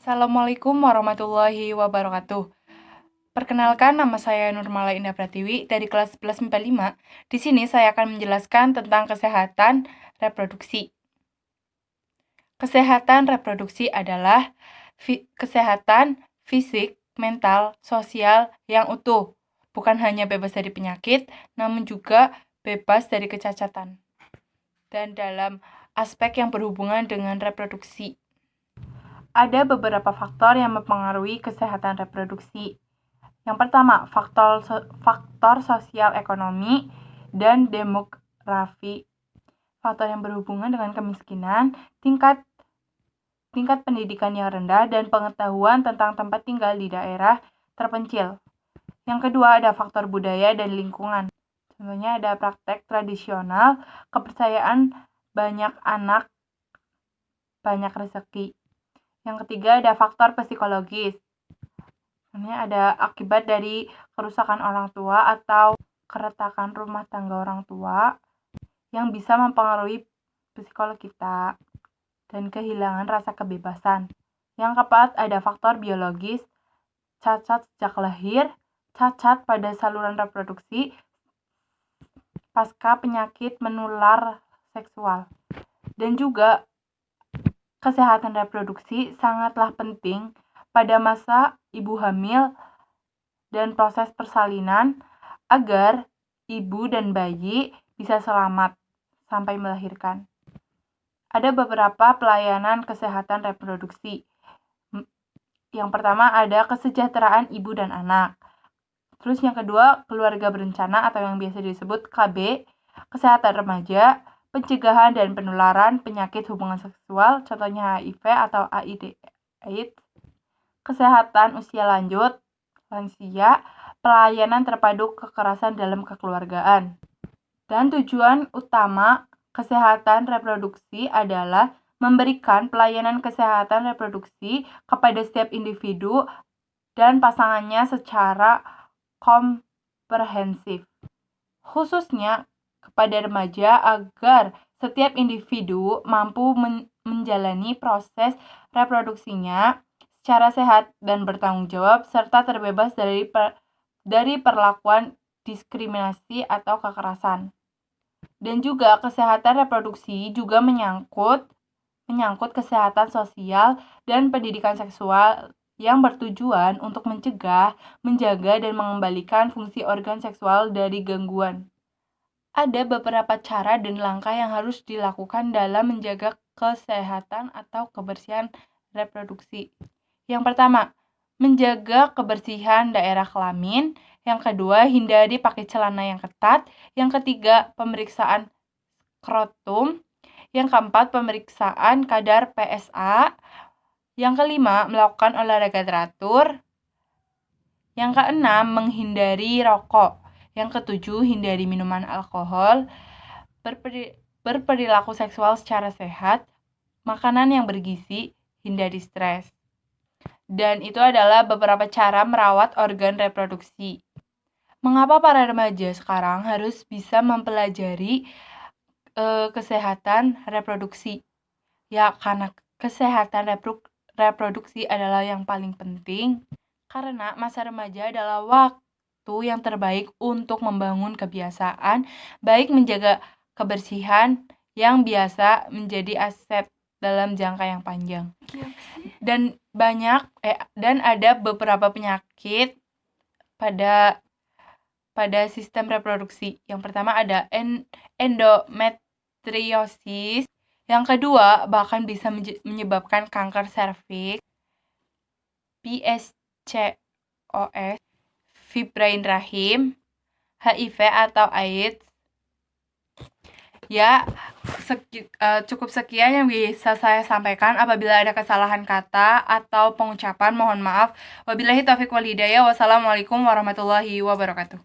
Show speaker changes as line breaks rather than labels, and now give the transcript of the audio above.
Assalamualaikum warahmatullahi wabarakatuh. Perkenalkan, nama saya Nurmala Indah Pratiwi dari kelas 11 MIPA 5. Di sini saya akan menjelaskan tentang kesehatan reproduksi. Kesehatan reproduksi adalah kesehatan fisik, mental, sosial yang utuh, bukan hanya bebas dari penyakit, namun juga bebas dari kecacatan. Dan dalam aspek yang berhubungan dengan reproduksi, ada beberapa faktor yang mempengaruhi kesehatan reproduksi. Yang pertama, faktor sosial ekonomi dan demografi. Faktor yang berhubungan dengan kemiskinan, tingkat pendidikan yang rendah, dan pengetahuan tentang tempat tinggal di daerah terpencil. Yang kedua, ada faktor budaya dan lingkungan. Contohnya ada praktek tradisional, kepercayaan banyak anak, banyak rezeki. Yang ketiga, ada faktor psikologis. Ini ada akibat dari kerusakan orang tua atau keretakan rumah tangga orang tua yang bisa mempengaruhi psikologi kita dan kehilangan rasa kebebasan. Yang keempat, ada faktor biologis, cacat sejak lahir, cacat pada saluran reproduksi, pasca penyakit menular seksual. Dan juga kesehatan reproduksi sangatlah penting pada masa ibu hamil dan proses persalinan agar ibu dan bayi bisa selamat sampai melahirkan. Ada beberapa pelayanan kesehatan reproduksi. Yang pertama ada kesejahteraan ibu dan anak. Terus yang kedua, keluarga berencana atau yang biasa disebut KB, kesehatan remaja, pencegahan dan penularan penyakit hubungan seksual, contohnya HIV atau AIDS, kesehatan usia lanjut, lansia, pelayanan terpadu kekerasan dalam kekeluargaan. Dan tujuan utama kesehatan reproduksi adalah memberikan pelayanan kesehatan reproduksi kepada setiap individu dan pasangannya secara komprehensif, khususnya kepada remaja agar setiap individu mampu menjalani proses reproduksinya secara sehat dan bertanggung jawab serta terbebas dari perlakuan diskriminasi atau kekerasan. Dan juga kesehatan reproduksi juga menyangkut kesehatan sosial dan pendidikan seksual yang bertujuan untuk mencegah, menjaga, dan mengembalikan fungsi organ seksual dari gangguan. Ada beberapa cara dan langkah yang harus dilakukan dalam menjaga kesehatan atau kebersihan reproduksi. Yang pertama, menjaga kebersihan daerah kelamin. Yang kedua, hindari pakai celana yang ketat. Yang ketiga, pemeriksaan skrotum. Yang keempat, pemeriksaan kadar PSA. Yang kelima, melakukan olahraga teratur. Yang keenam, menghindari rokok. Yang ketujuh, hindari minuman alkohol, berperilaku seksual secara sehat, makanan yang bergizi, hindari stres. Dan itu adalah beberapa cara merawat organ reproduksi. Mengapa para remaja sekarang harus bisa mempelajari kesehatan reproduksi? Ya, karena kesehatan reproduksi adalah yang paling penting, karena masa remaja adalah waktu yang terbaik untuk membangun kebiasaan, baik menjaga kebersihan yang biasa menjadi aset dalam jangka yang panjang. Dan ada beberapa penyakit pada sistem reproduksi. Yang pertama ada endometriosis. Yang kedua bahkan bisa menyebabkan kanker serviks, PSCOS, fibrain rahim, HIV atau AIDS. Ya, cukup sekian yang bisa saya sampaikan. Apabila ada kesalahan kata atau pengucapan, mohon maaf. Wabillahi taufiq wal hidayah. Wassalamualaikum warahmatullahi wabarakatuh.